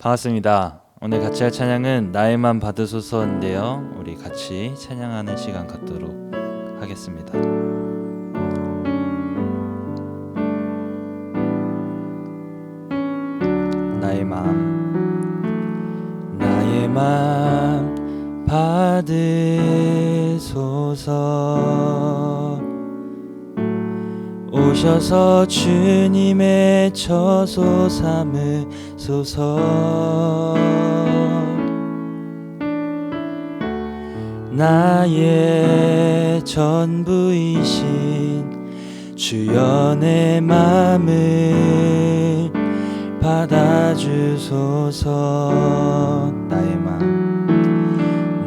반갑습니다. 오늘 같이 할 찬양은 나의 맘 받으소서인데요. 우리 같이 찬양하는 시간 갖도록 하겠습니다. 나의 맘 받으소서. 오셔서 주님의 처소 삼으소서. 나의 전부이신 주여 내 맘을 받아주소서.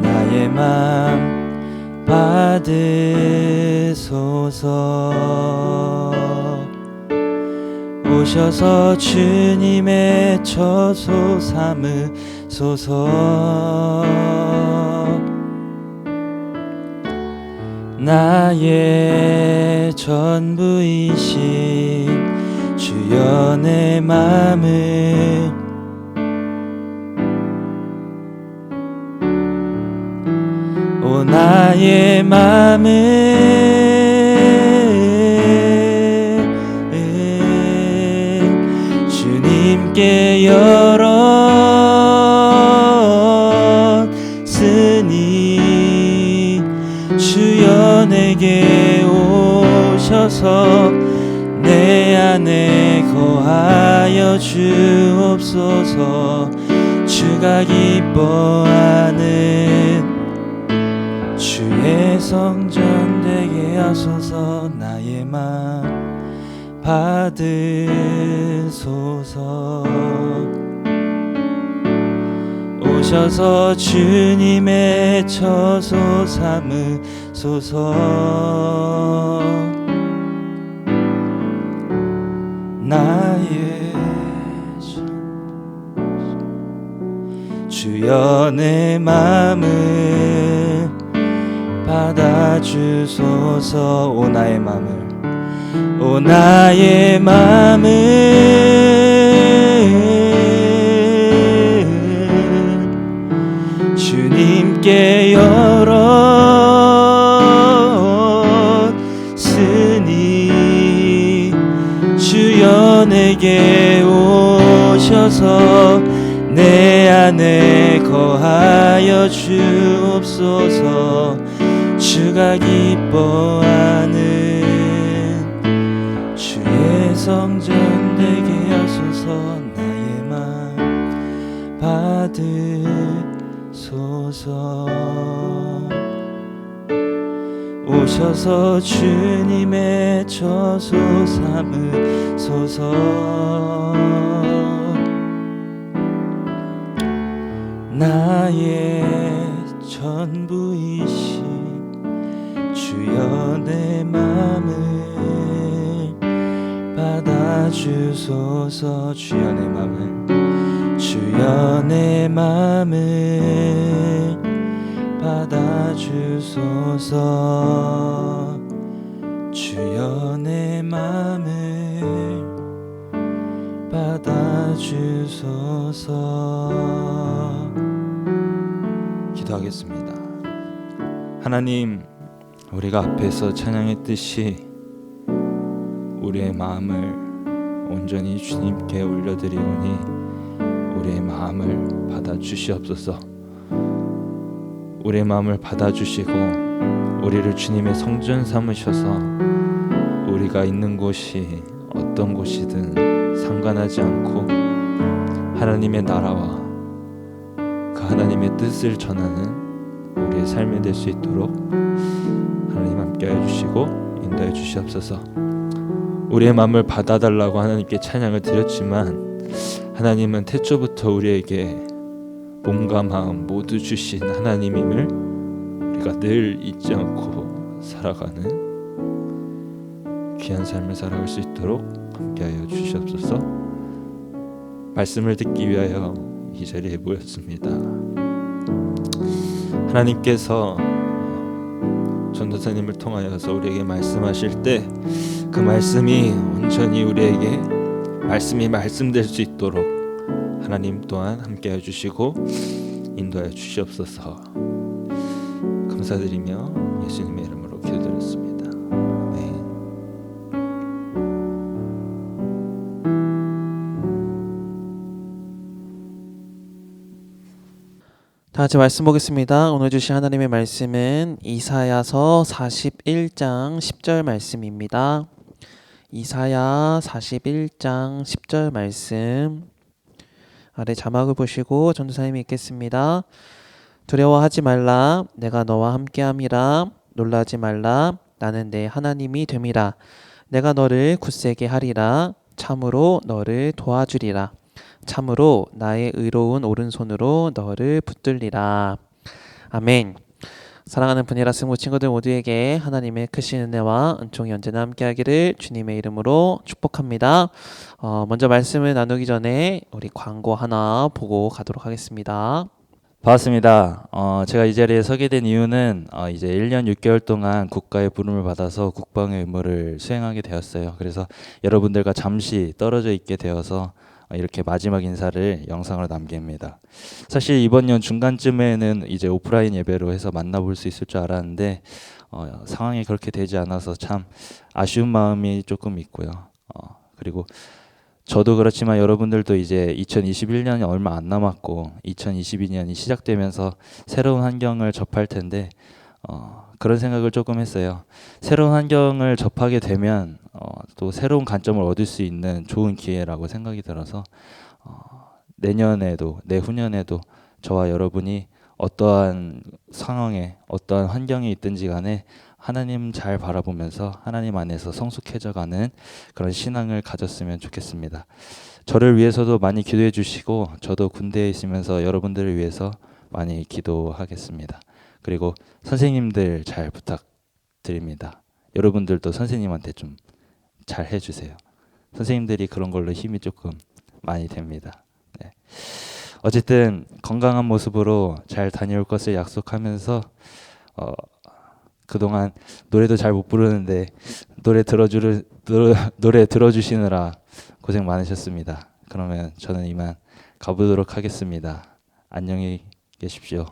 나의 맘 받으소서. 오셔서 주님의 처소 삼으소서. 나의 전부이신 주여 내 맘을 나의 맘을 주님께 열었으니 주여 내게 오셔서 내 안에 거하여 주옵소서. 주가 기뻐하는 주의 성전 되게 하소서. 나의 맘 받으소서. 오셔서 주님의 처소 삼으소서. 나의 주여 내 맘을 받아주소서. 오 나의 맘을 주님께 열었으니 주여 내게 오셔서 내 안에 거하여 주옵소서. 주가 기뻐하는 주의 성전 되게 하소서. 나의 맘 받으소서. 오셔서 주님의 처소 삼으소서. 나의 전부이신 주여 내 맘을 받아주소서. 주여 내 맘을 받아주소서. 주여 내 맘을 받아주소서. 기도하겠습니다. 하나님, 우리가 앞에서 찬양했듯이 우리의 마음을 온전히 주님께 올려드리오니 우리의 마음을 받아주시옵소서. 우리의 마음을 받아주시고 우리를 주님의 성전 삼으셔서 우리가 있는 곳이 어떤 곳이든 상관하지 않고 하나님의 나라와 그 하나님의 뜻을 전하는 우리의 삶이 될 수 있도록 하나님 함께해 주시고 인도해 주시옵소서. 우리의 마음을 받아달라고 하나님께 찬양을 드렸지만 하나님은 태초부터 우리에게 몸과 마음 모두 주신 하나님임을 우리가 늘 잊지 않고 살아가는 귀한 삶을 살아갈 수 있도록 함께하여 주시옵소서. 말씀을 듣기 위하여 이 자리에 모였습니다. 하나님께서 전도사님을 통하여서 우리에게 말씀하실 때 그 말씀이 온전히 우리에게 말씀이 말씀될 수 있도록 하나님 또한 함께해 주시고 인도하여 주시옵소서. 감사드리며 예수님의 이름으로 기도드렸습니다. 아멘. 다 같이 말씀 보겠습니다. 오늘 주신 하나님의 말씀은 이사야서 41장 10절 말씀입니다. 이사야 41장 10절 말씀, 아래 자막을 보시고 전도사님이 읽겠습니다. 두려워하지 말라, 내가 너와 함께함이라. 놀라지 말라, 나는 내 하나님이 됨이라. 내가 너를 굳세게 하리라. 참으로 너를 도와주리라. 참으로 나의 의로운 오른손으로 너를 붙들리라. 아멘. 사랑하는 분이라 승부 친구들 모두에게 하나님의 크신 은혜와 은총이 언제나 함께하기를 주님의 이름으로 축복합니다. 먼저 말씀을 나누기 전에 우리 광고 하나 보고 가도록 하겠습니다. 반갑습니다. 제가 이 자리에 서게 된 이유는 이제 1년 6개월 동안 국가의 부름을 받아서 국방의 의무를 수행하게 되었어요. 그래서 여러분들과 잠시 떨어져 있게 되어서 이렇게 마지막 인사를 영상으로 남깁니다. 사실 이번 년 중간쯤에는 이제 오프라인 예배로 해서 만나볼 수 있을 줄 알았는데 상황이 그렇게 되지 않아서 참 아쉬운 마음이 조금 있고요. 그리고 저도 그렇지만 여러분들도 이제 2021년이 얼마 안 남았고 2022년이 시작되면서 새로운 환경을 접할 텐데 그런 생각을 조금 했어요. 새로운 환경을 접하게 되면 또 새로운 관점을 얻을 수 있는 좋은 기회라고 생각이 들어서 내년에도 내후년에도 저와 여러분이 어떠한 상황에 어떠한 환경에 있든지 간에 하나님 잘 바라보면서 하나님 안에서 성숙해져가는 그런 신앙을 가졌으면 좋겠습니다. 저를 위해서도 많이 기도해 주시고 저도 군대에 있으면서 여러분들을 위해서 많이 기도하겠습니다. 그리고 선생님들 잘 부탁드립니다. 여러분들도 선생님한테 좀 잘 해주세요. 선생님들이 그런 걸로 힘이 조금 많이 됩니다. 네. 어쨌든 건강한 모습으로 잘 다녀올 것을 약속하면서 그동안 노래도 잘 못 부르는데 노래 들어주시느라 고생 많으셨습니다. 그러면 저는 이만 가보도록 하겠습니다. 안녕히 계십시오.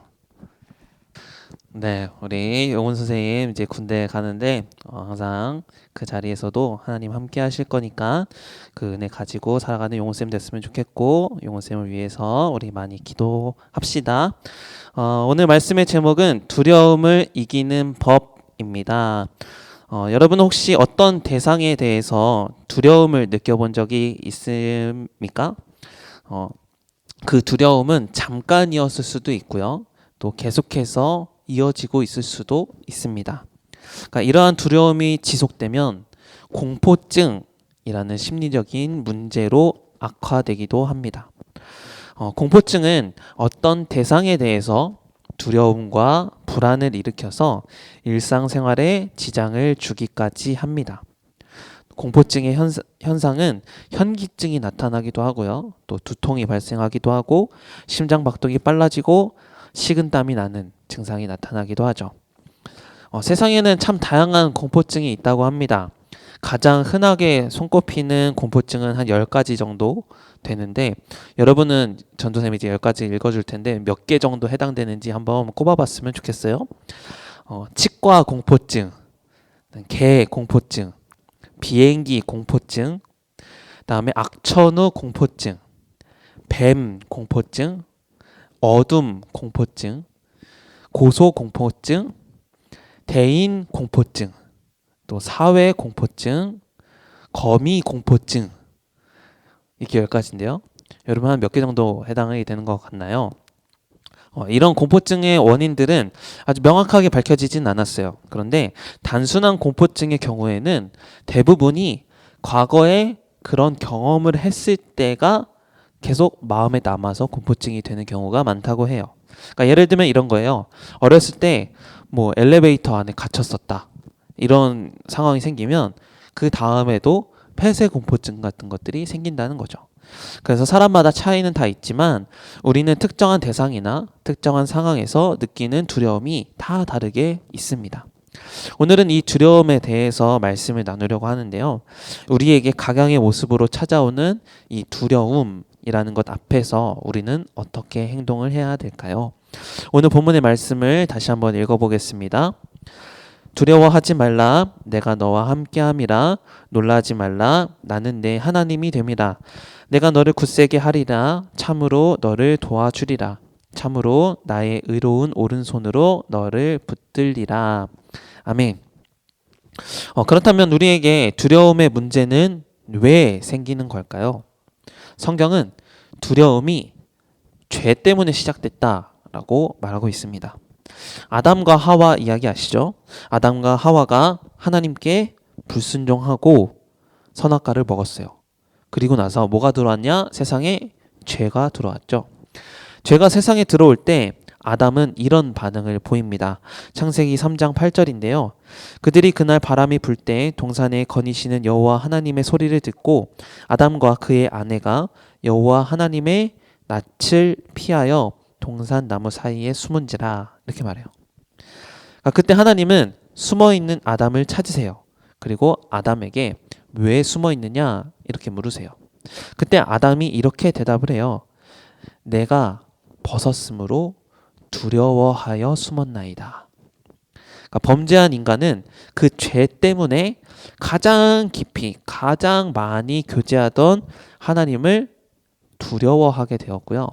네, 우리 용훈 선생님 이제 군대 가는데 항상 그 자리에서도 하나님 함께 하실 거니까 그 은혜 가지고 살아가는 용훈 쌤 됐으면 좋겠고 용훈 쌤을 위해서 우리 많이 기도합시다. 오늘 말씀의 제목은 두려움을 이기는 법입니다. 여러분 혹시 어떤 대상에 대해서 두려움을 느껴본 적이 있습니까? 그 두려움은 잠깐이었을 수도 있고요. 또 계속해서 이어지고 있을 수도 있습니다. 그러니까 이러한 두려움이 지속되면 공포증이라는 심리적인 문제로 악화되기도 합니다. 공포증은 어떤 대상에 대해서 두려움과 불안을 일으켜서 일상생활에 지장을 주기까지 합니다. 공포증의 현상은 현기증이 나타나기도 하고요. 또 두통이 발생하기도 하고 심장박동이 빨라지고 식은땀이 나는 증상이 나타나기도 하죠. 세상에는 참 다양한 공포증이 있다고 합니다. 가장 흔하게 손꼽히는 공포증은 한 10가지 정도 되는데 여러분은 전도쌤이 이제 10가지 읽어줄 텐데 몇 개 정도 해당되는지 한번 꼽아봤으면 좋겠어요. 치과 공포증, 개 공포증, 비행기 공포증, 그다음에 악천후 공포증, 뱀 공포증, 어둠 공포증, 고소 공포증, 대인 공포증, 또 사회 공포증, 거미 공포증, 이렇게 10가지인데요. 여러분 한 몇 개 정도 해당이 되는 것 같나요? 이런 공포증의 원인들은 아주 명확하게 밝혀지진 않았어요. 그런데 단순한 공포증의 경우에는 대부분이 과거에 그런 경험을 했을 때가 계속 마음에 남아서 공포증이 되는 경우가 많다고 해요. 그러니까 예를 들면 이런 거예요. 어렸을 때 뭐 엘리베이터 안에 갇혔었다. 이런 상황이 생기면 그 다음에도 폐쇄 공포증 같은 것들이 생긴다는 거죠. 그래서 사람마다 차이는 다 있지만 우리는 특정한 대상이나 특정한 상황에서 느끼는 두려움이 다 다르게 있습니다. 오늘은 이 두려움에 대해서 말씀을 나누려고 하는데요. 우리에게 각양의 모습으로 찾아오는 이 두려움이 두려움이라는 것 앞에서 우리는 어떻게 행동을 해야 될까요? 오늘 본문의 말씀을 다시 한번 읽어보겠습니다. 두려워하지 말라. 내가 너와 함께함이라. 놀라지 말라. 나는 내 하나님이 됨이라. 내가 너를 굳세게 하리라. 참으로 너를 도와주리라. 참으로 나의 의로운 오른손으로 너를 붙들리라. 아멘. 그렇다면 우리에게 두려움의 문제는 왜 생기는 걸까요? 성경은 두려움이 죄 때문에 시작됐다라고 말하고 있습니다. 아담과 하와 이야기 아시죠? 아담과 하와가 하나님께 불순종하고 선악과를 먹었어요. 그리고 나서 뭐가 들어왔냐? 세상에 죄가 들어왔죠. 죄가 세상에 들어올 때 아담은 이런 반응을 보입니다. 창세기 3장 8절인데요. 그들이 그날 바람이 불 때 동산에 거니시는 여호와 하나님의 소리를 듣고 아담과 그의 아내가 여호와 하나님의 낯을 피하여 동산 나무 사이에 숨은지라 이렇게 말해요. 그러니까 그때 하나님은 숨어있는 아담을 찾으세요. 그리고 아담에게 왜 숨어있느냐 이렇게 물으세요. 그때 아담이 이렇게 대답을 해요. 내가 벗었으므로 두려워하여 숨었나이다. 그러니까 범죄한 인간은 그 죄 때문에 가장 깊이 가장 많이 교제하던 하나님을 두려워하게 되었고요.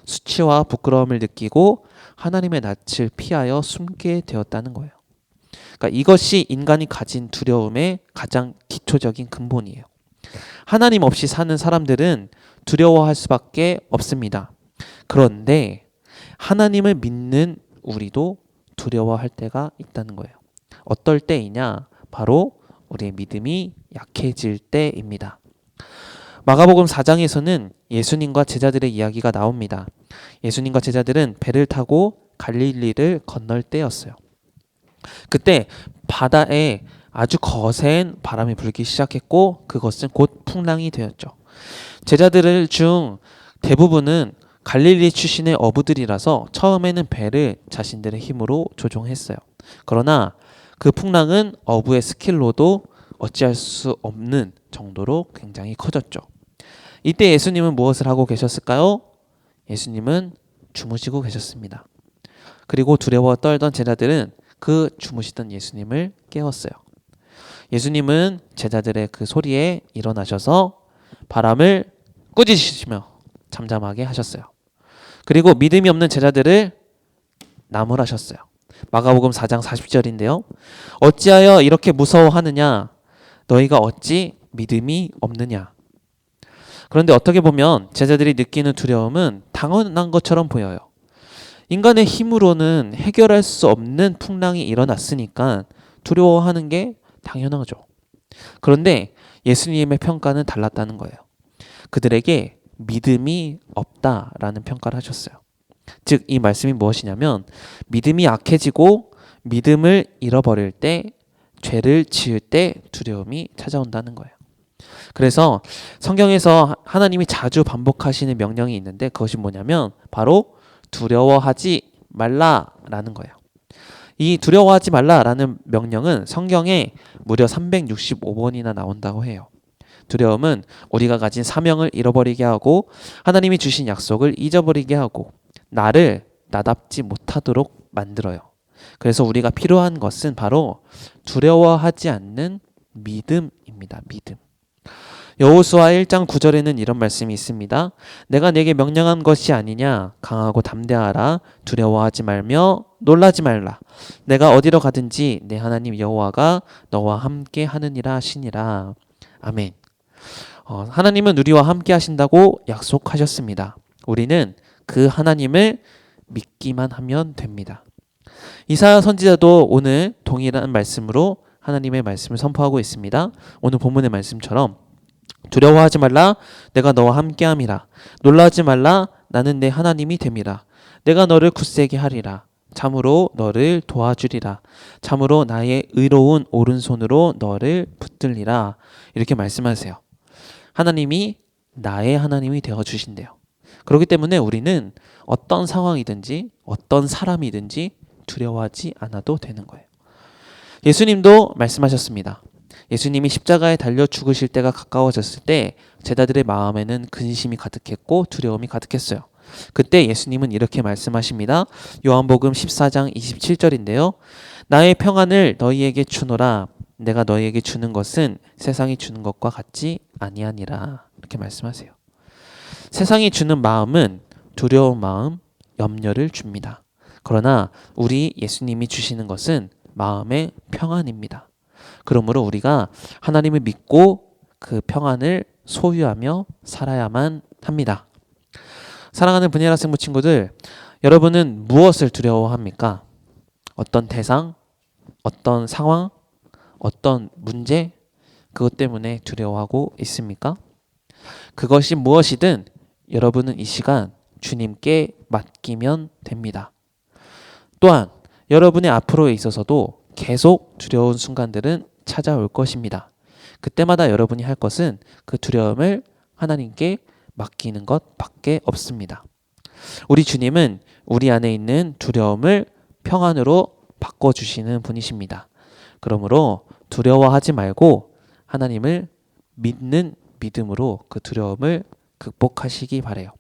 수치와 부끄러움을 느끼고 하나님의 낯을 피하여 숨게 되었다는 거예요. 그러니까 이것이 인간이 가진 두려움의 가장 기초적인 근본이에요. 하나님 없이 사는 사람들은 두려워할 수밖에 없습니다. 그런데 하나님을 믿는 우리도 두려워할 때가 있다는 거예요. 어떨 때이냐? 바로 우리의 믿음이 약해질 때입니다. 마가복음 4장에서는 예수님과 제자들의 이야기가 나옵니다. 예수님과 제자들은 배를 타고 갈릴리를 건널 때였어요. 그때 바다에 아주 거센 바람이 불기 시작했고 그것은 곧 풍랑이 되었죠. 제자들 중 대부분은 갈릴리 출신의 어부들이라서 처음에는 배를 자신들의 힘으로 조종했어요. 그러나 그 풍랑은 어부의 스킬로도 어찌할 수 없는 정도로 굉장히 커졌죠. 이때 예수님은 무엇을 하고 계셨을까요? 예수님은 주무시고 계셨습니다. 그리고 두려워 떨던 제자들은 그 주무시던 예수님을 깨웠어요. 예수님은 제자들의 그 소리에 일어나셔서 바람을 꾸짖으시며 잠잠하게 하셨어요. 그리고 믿음이 없는 제자들을 나무라셨어요. 마가복음 4장 40절인데요. 어찌하여 이렇게 무서워하느냐? 너희가 어찌 믿음이 없느냐? 그런데 어떻게 보면 제자들이 느끼는 두려움은 당연한 것처럼 보여요. 인간의 힘으로는 해결할 수 없는 풍랑이 일어났으니까 두려워하는 게 당연하죠. 그런데 예수님의 평가는 달랐다는 거예요. 그들에게 믿음이 없다라는 평가를 하셨어요. 즉, 이 말씀이 무엇이냐면 믿음이 약해지고 믿음을 잃어버릴 때 죄를 지을 때 두려움이 찾아온다는 거예요. 그래서 성경에서 하나님이 자주 반복하시는 명령이 있는데 그것이 뭐냐면 바로 두려워하지 말라라는 거예요. 이 두려워하지 말라라는 명령은 성경에 무려 365번이나 나온다고 해요. 두려움은 우리가 가진 사명을 잃어버리게 하고 하나님이 주신 약속을 잊어버리게 하고 나를 나답지 못하도록 만들어요. 그래서 우리가 필요한 것은 바로 두려워하지 않는 믿음입니다. 믿음. 여호수아 1장 9절에는 이런 말씀이 있습니다. 내가 네게 명령한 것이 아니냐? 강하고 담대하라. 두려워하지 말며 놀라지 말라. 내가 어디로 가든지 내 하나님 여호와가 너와 함께 하느니라 하시니라. 아멘. 하나님은 우리와 함께 하신다고 약속하셨습니다. 우리는 그 하나님을 믿기만 하면 됩니다. 이사야 선지자도 오늘 동일한 말씀으로 하나님의 말씀을 선포하고 있습니다. 오늘 본문의 말씀처럼 두려워하지 말라. 내가 너와 함께함이라. 놀라지 말라. 나는 내 하나님이 됨이라. 내가 너를 굳세게 하리라. 참으로 너를 도와주리라. 참으로 나의 의로운 오른손으로 너를 붙들리라. 이렇게 말씀하세요. 하나님이 나의 하나님이 되어주신대요. 그렇기 때문에 우리는 어떤 상황이든지 어떤 사람이든지 두려워하지 않아도 되는 거예요. 예수님도 말씀하셨습니다. 예수님이 십자가에 달려 죽으실 때가 가까워졌을 때 제자들의 마음에는 근심이 가득했고 두려움이 가득했어요. 그때 예수님은 이렇게 말씀하십니다. 요한복음 14장 27절인데요. 나의 평안을 너희에게 주노라. 내가 너희에게 주는 것은 세상이 주는 것과 같지 아니하니라. 이렇게 말씀하세요. 세상이 주는 마음은 두려운 마음, 염려를 줍니다. 그러나 우리 예수님이 주시는 것은 마음의 평안입니다. 그러므로 우리가 하나님을 믿고 그 평안을 소유하며 살아야만 합니다. 사랑하는 분야라 생부 친구들, 여러분은 무엇을 두려워합니까? 어떤 대상, 어떤 상황, 어떤 문제, 그것 때문에 두려워하고 있습니까? 그것이 무엇이든 여러분은 이 시간 주님께 맡기면 됩니다. 또한 여러분의 앞으로에 있어서도 계속 두려운 순간들은 찾아올 것입니다. 그때마다 여러분이 할 것은 그 두려움을 하나님께 맡기는 것밖에 없습니다. 우리 주님은 우리 안에 있는 두려움을 평안으로 바꿔주시는 분이십니다. 그러므로 두려워하지 말고 하나님을 믿는 믿음으로 그 두려움을 극복하시기 바라요.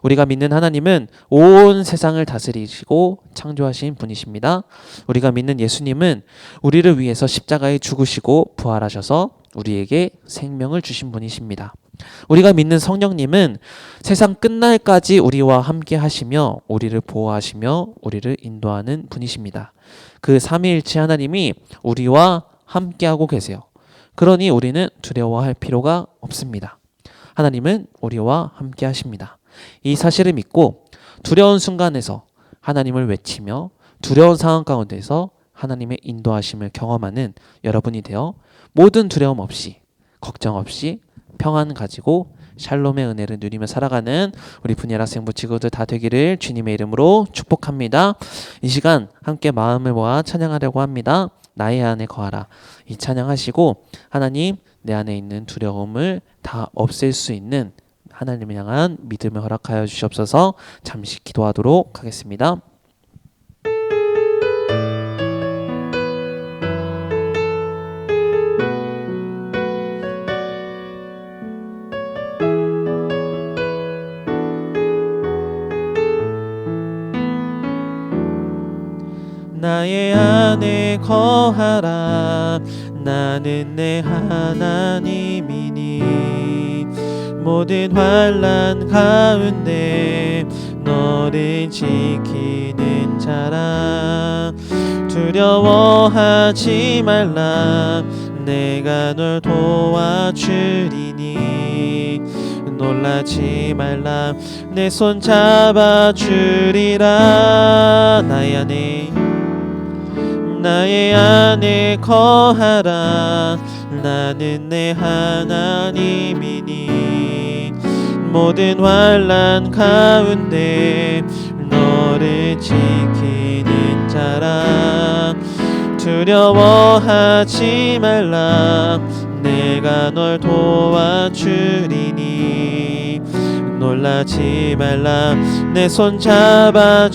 우리가 믿는 하나님은 온 세상을 다스리시고 창조하신 분이십니다. 우리가 믿는 예수님은 우리를 위해서 십자가에 죽으시고 부활하셔서 우리에게 생명을 주신 분이십니다. 우리가 믿는 성령님은 세상 끝날까지 우리와 함께 하시며 우리를 보호하시며 우리를 인도하는 분이십니다. 그 삼위일체 하나님이 우리와 함께하고 계세요. 그러니 우리는 두려워할 필요가 없습니다. 하나님은 우리와 함께 하십니다. 이 사실을 믿고 두려운 순간에서 하나님을 외치며 두려운 상황 가운데서 하나님의 인도하심을 경험하는 여러분이 되어 모든 두려움 없이 걱정 없이 평안 가지고 샬롬의 은혜를 누리며 살아가는 우리 분야라 생부 친구들 다 되기를 주님의 이름으로 축복합니다. 이 시간 함께 마음을 모아 찬양하려고 합니다. 나의 안에 거하라. 이 찬양하시고 하나님 내 안에 있는 두려움을 다 없앨 수 있는 하나님을 향한 믿음을 허락하여 주시옵소서. 잠시 기도하도록 하겠습니다. 나의 안에 거하라. 나는 내 하나님이니 모든 환난 가운데 너를 지키는 자라. 두려워하지 말라. 내가 널 도와주리니 놀라지 말라. 내 손 잡아주리라. 나의 안에 거하라. 나는 내 하나님이니 모든 환난 가운데 너를 지키는 자라. 두려워하지 말라. 내가 널 도와주리니 놀라지 말라. 내 손 잡아주리라.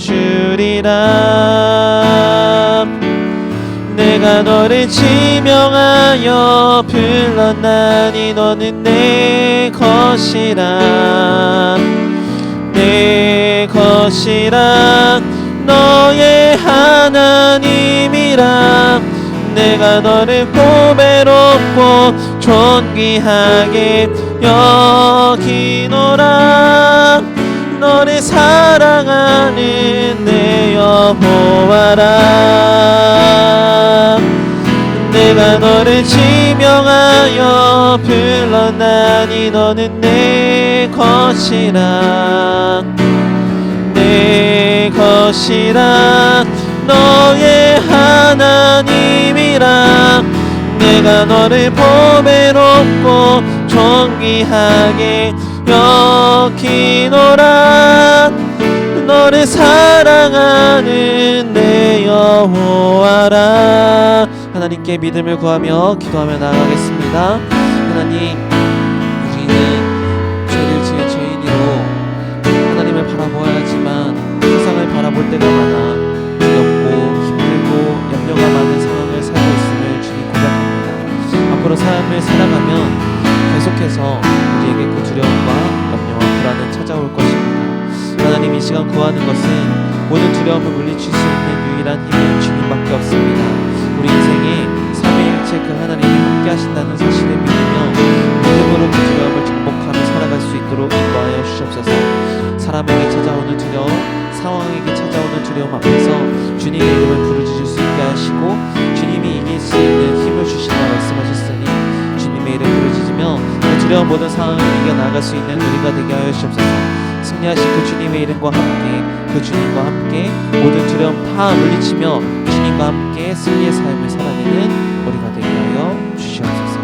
내가 너를 지명하여 불렀나니 너는 내 것이라. 내 것이라. 너의 하나님이라. 내가 너를 보배롭고 존귀하게 여기노라. 너를 사랑하는 내 여호와라. 내가 너를 지명하여 불렀나니 너는 내 것이라. 내 것이라. 너의 하나님이라. 내가 너를 보배롭고 존귀하게 여기노라. 너를 사랑하는 내 여호와라. 하나님께 믿음을 구하며 기도하며 나아가겠습니다. 하나님, 우리는 죄를 지은 죄인이로 하나님을 바라보아야 하지만 세상을 바라볼 때가 많아 두렵고 힘들고 염려가 많은 상황을 살고 있음을 주님 고백합니다. 하나님 이 시간 구하는 것은 모든 두려움을 물리칠 수 있는 유일한 힘은 주님밖에 없습니다. 우리 인생에 삼위일체 그 하나님이 함께 하신다는 사실을 믿으며 믿음으로 그 두려움을 정복하며 살아갈 수 있도록 인도하여 주시옵소서. 사람에게 찾아오는 두려움, 상황에게 찾아오는 두려움 앞에서 주님의 이름을 부르짖을 수 있게 하시고 주님이 이길 수 있는 힘을 주신다 말씀하셨으니 주님의 이름 부르짖으며 그 두려운 모든 상황을 이겨나갈 수 있는 우리가 되게 하여 주시옵소서. 승리하신 그 주님의 이름과 함께 그 주님과 함께 모든 두려움 다 물리치며 주님과 함께 승리의 삶을 살아내는 우리가 되게 하여 주시옵소서.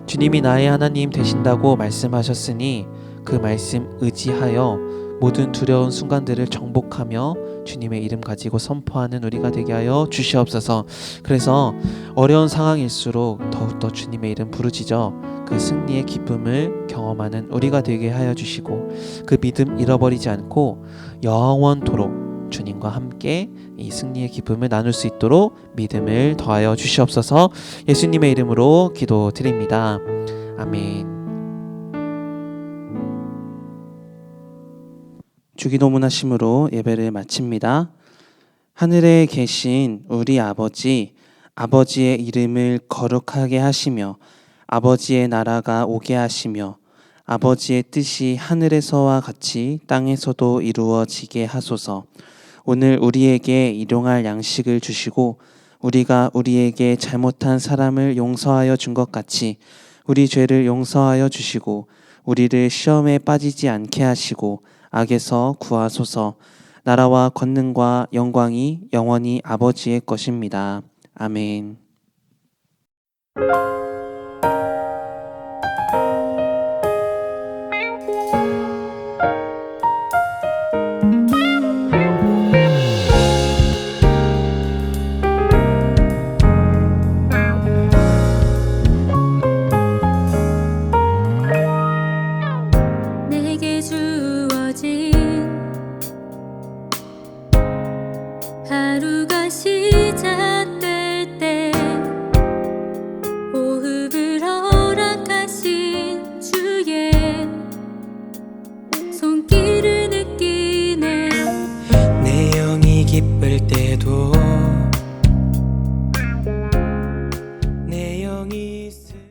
주님이 나의 하나님 되신다고 말씀하셨으니 그 말씀 의지하여 모든 두려운 순간들을 정복하며 주님의 이름 가지고 선포하는 우리가 되게 하여 주시옵소서. 그래서 어려운 상황일수록 더욱더 주님의 이름 부르짖어 그 승리의 기쁨을 경험하는 우리가 되게 하여 주시고 그 믿음 잃어버리지 않고 영원토록 주님과 함께 이 승리의 기쁨을 나눌 수 있도록 믿음을 더하여 주시옵소서. 예수님의 이름으로 기도드립니다. 아멘. 주기도문하심으로 예배를 마칩니다. 하늘에 계신 우리 아버지, 아버지의 이름을 거룩하게 하시며 아버지의 나라가 오게 하시며 아버지의 뜻이 하늘에서와 같이 땅에서도 이루어지게 하소서. 오늘 우리에게 일용할 양식을 주시고 우리가 우리에게 잘못한 사람을 용서하여 준 것 같이 우리 죄를 용서하여 주시고 우리를 시험에 빠지지 않게 하시고 악에서 구하소서. 나라와 권능과 영광이 영원히 아버지의 것입니다. 아멘. 내게 주어진 하루가 시작될 때 호흡을 허락하신 주의 손길을 느끼네. 내 영이 기쁠 때도